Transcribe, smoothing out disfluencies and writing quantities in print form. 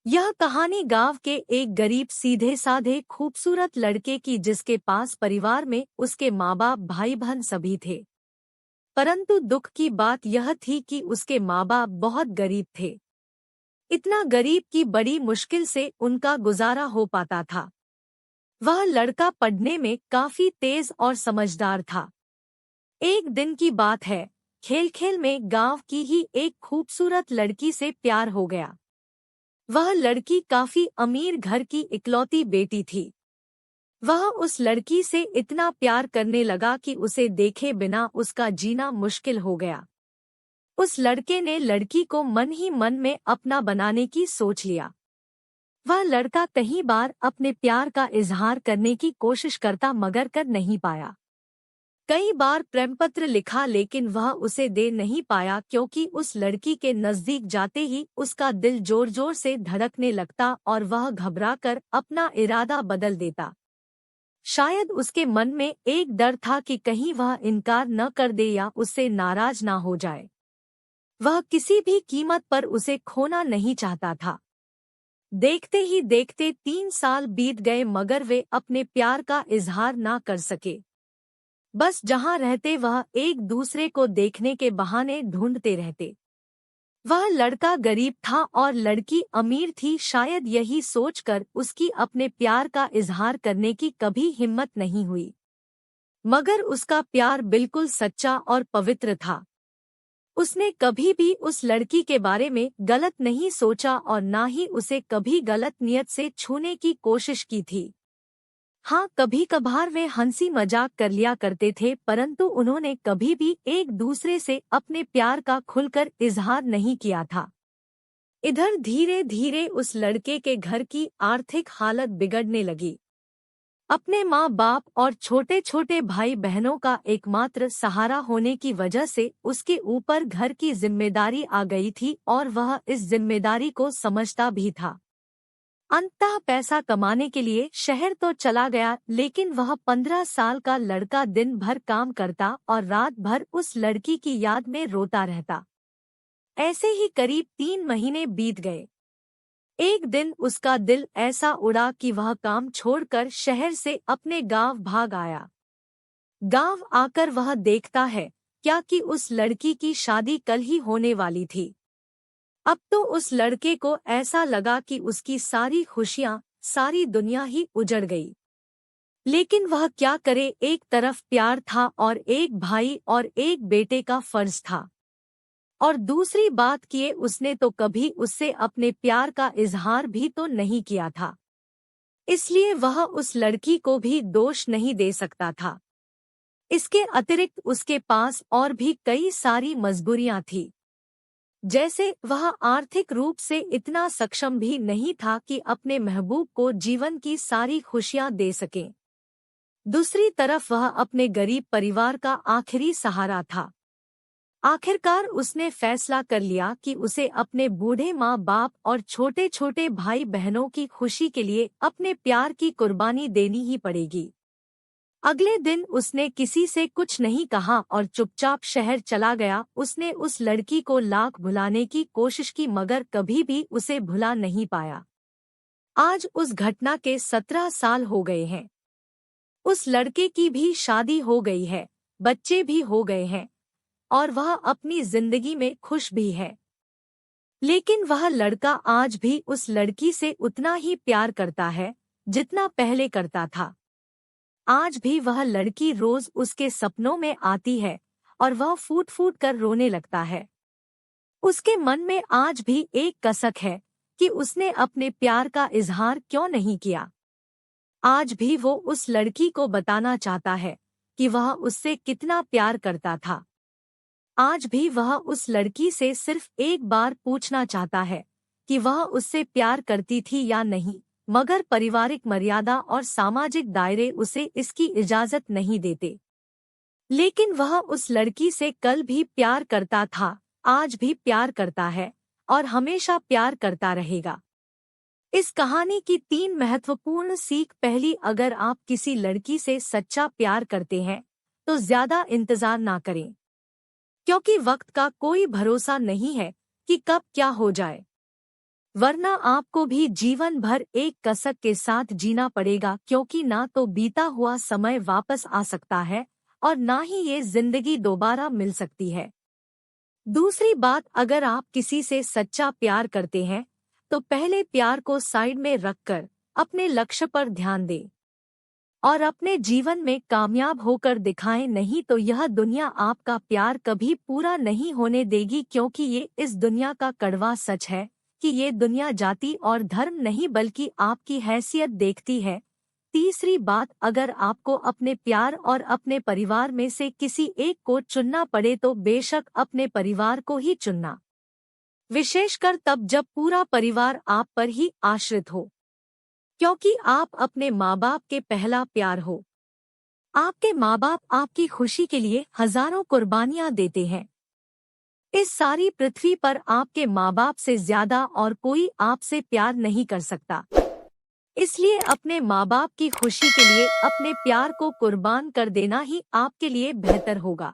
यह कहानी गांव के एक गरीब सीधे साधे खूबसूरत लड़के की जिसके पास परिवार में उसके माँ बाप भाई बहन सभी थे। परंतु दुख की बात यह थी कि उसके माँ बाप बहुत गरीब थे। इतना गरीब कि बड़ी मुश्किल से उनका गुजारा हो पाता था। वह लड़का पढ़ने में काफी तेज और समझदार था। एक दिन की बात है, खेल खेल में गांव की ही एक खूबसूरत लड़की से प्यार हो गया। वह लड़की काफी अमीर घर की इकलौती बेटी थी। वह उस लड़की से इतना प्यार करने लगा कि उसे देखे बिना उसका जीना मुश्किल हो गया। उस लड़के ने लड़की को मन ही मन में अपना बनाने की सोच लिया। वह लड़का कई बार अपने प्यार का इजहार करने की कोशिश करता मगर कर नहीं पाया। कई बार प्रेमपत्र लिखा लेकिन वह उसे दे नहीं पाया क्योंकि उस लड़की के नजदीक जाते ही उसका दिल जोर जोर से धड़कने लगता और वह घबराकर अपना इरादा बदल देता। शायद उसके मन में एक डर था कि कहीं वह इनकार न कर दे या उससे नाराज ना हो जाए। वह किसी भी कीमत पर उसे खोना नहीं चाहता था। देखते ही देखते 3 साल बीत गए मगर वे अपने प्यार का इजहार ना कर सके। बस जहां रहते वह एक दूसरे को देखने के बहाने ढूंढते रहते। वह लड़का गरीब था और लड़की अमीर थी। शायद यही सोचकर उसकी अपने प्यार का इजहार करने की कभी हिम्मत नहीं हुई। मगर उसका प्यार बिल्कुल सच्चा और पवित्र था। उसने कभी भी उस लड़की के बारे में गलत नहीं सोचा और ना ही उसे कभी गलत नियत से छूने की कोशिश की थी। हाँ, कभी कभार वे हंसी मजाक कर लिया करते थे परंतु उन्होंने कभी भी एक दूसरे से अपने प्यार का खुलकर इजहार नहीं किया था। इधर धीरे धीरे उस लड़के के घर की आर्थिक हालत बिगड़ने लगी। अपने माँ बाप और छोटे छोटे भाई बहनों का एकमात्र सहारा होने की वजह से उसके ऊपर घर की जिम्मेदारी आ गई थी और वह इस जिम्मेदारी को समझता भी था। अंततः पैसा कमाने के लिए शहर तो चला गया लेकिन वह 15 साल का लड़का दिन भर काम करता और रात भर उस लड़की की याद में रोता रहता। ऐसे ही करीब 3 महीने बीत गए। एक दिन उसका दिल ऐसा उड़ा कि वह काम छोड़कर शहर से अपने गांव भाग आया। गांव आकर वह देखता है क्या कि उस लड़की की शादी कल ही होने वाली थी। अब तो उस लड़के को ऐसा लगा कि उसकी सारी खुशियां, सारी दुनिया ही उजड़ गई। लेकिन वह क्या करे, एक तरफ प्यार था और एक भाई और एक बेटे का फर्ज था। और दूसरी बात किए उसने तो कभी उससे अपने प्यार का इजहार भी तो नहीं किया था। इसलिए वह उस लड़की को भी दोष नहीं दे सकता था। इसके अतिरिक्त उसके पास और भी कई सारी मजबूरियां थी। जैसे वह आर्थिक रूप से इतना सक्षम भी नहीं था कि अपने महबूब को जीवन की सारी खुशियां दे सके। दूसरी तरफ वह अपने गरीब परिवार का आखिरी सहारा था। आखिरकार उसने फैसला कर लिया कि उसे अपने बूढ़े माँ बाप और छोटे छोटे भाई बहनों की खुशी के लिए अपने प्यार की कुर्बानी देनी ही पड़ेगी। अगले दिन उसने किसी से कुछ नहीं कहा और चुपचाप शहर चला गया। उसने उस लड़की को लाख भुलाने की कोशिश की मगर कभी भी उसे भुला नहीं पाया। आज उस घटना के 17 साल हो गए हैं। उस लड़के की भी शादी हो गई है, बच्चे भी हो गए हैं और वह अपनी जिंदगी में खुश भी है। लेकिन वह लड़का आज भी उस लड़की से उतना ही प्यार करता है जितना पहले करता था। आज भी वह लड़की रोज उसके सपनों में आती है और वह फूट फूट कर रोने लगता है। उसके मन में आज भी एक कसक है कि उसने अपने प्यार का इजहार क्यों नहीं किया। आज भी वो उस लड़की को बताना चाहता है कि वह उससे कितना प्यार करता था। आज भी वह उस लड़की से सिर्फ एक बार पूछना चाहता है कि वह उससे प्यार करती थी या नहीं, मगर पारिवारिक मर्यादा और सामाजिक दायरे उसे इसकी इजाजत नहीं देते। लेकिन वह उस लड़की से कल भी प्यार करता था, आज भी प्यार करता है और हमेशा प्यार करता रहेगा। इस कहानी की 3 महत्वपूर्ण सीख। पहली, अगर आप किसी लड़की से सच्चा प्यार करते हैं तो ज्यादा इंतजार ना करें, क्योंकि वक्त का कोई भरोसा नहीं है कि कब क्या हो जाए। वरना आपको भी जीवन भर एक कसक के साथ जीना पड़ेगा, क्योंकि ना तो बीता हुआ समय वापस आ सकता है और ना ही ये जिंदगी दोबारा मिल सकती है। दूसरी बात, अगर आप किसी से सच्चा प्यार करते हैं तो पहले प्यार को साइड में रखकर अपने लक्ष्य पर ध्यान दें और अपने जीवन में कामयाब होकर दिखाएं, नहीं तो यह दुनिया आपका प्यार कभी पूरा नहीं होने देगी, क्योंकि ये इस दुनिया का कड़वा सच है कि ये दुनिया जाति और धर्म नहीं बल्कि आपकी हैसियत देखती है। तीसरी बात, अगर आपको अपने प्यार और अपने परिवार में से किसी एक को चुनना पड़े तो बेशक अपने परिवार को ही चुनना, विशेषकर तब जब पूरा परिवार आप पर ही आश्रित हो, क्योंकि आप अपने माँ बाप के पहला प्यार हो। आपके माँ बाप आपकी खुशी के लिए हजारों कुर्बानियां देते हैं। इस सारी पृथ्वी पर आपके माँ बाप से ज्यादा और कोई आपसे प्यार नहीं कर सकता। इसलिए अपने माँ बाप की खुशी के लिए अपने प्यार को कुर्बान कर देना ही आपके लिए बेहतर होगा।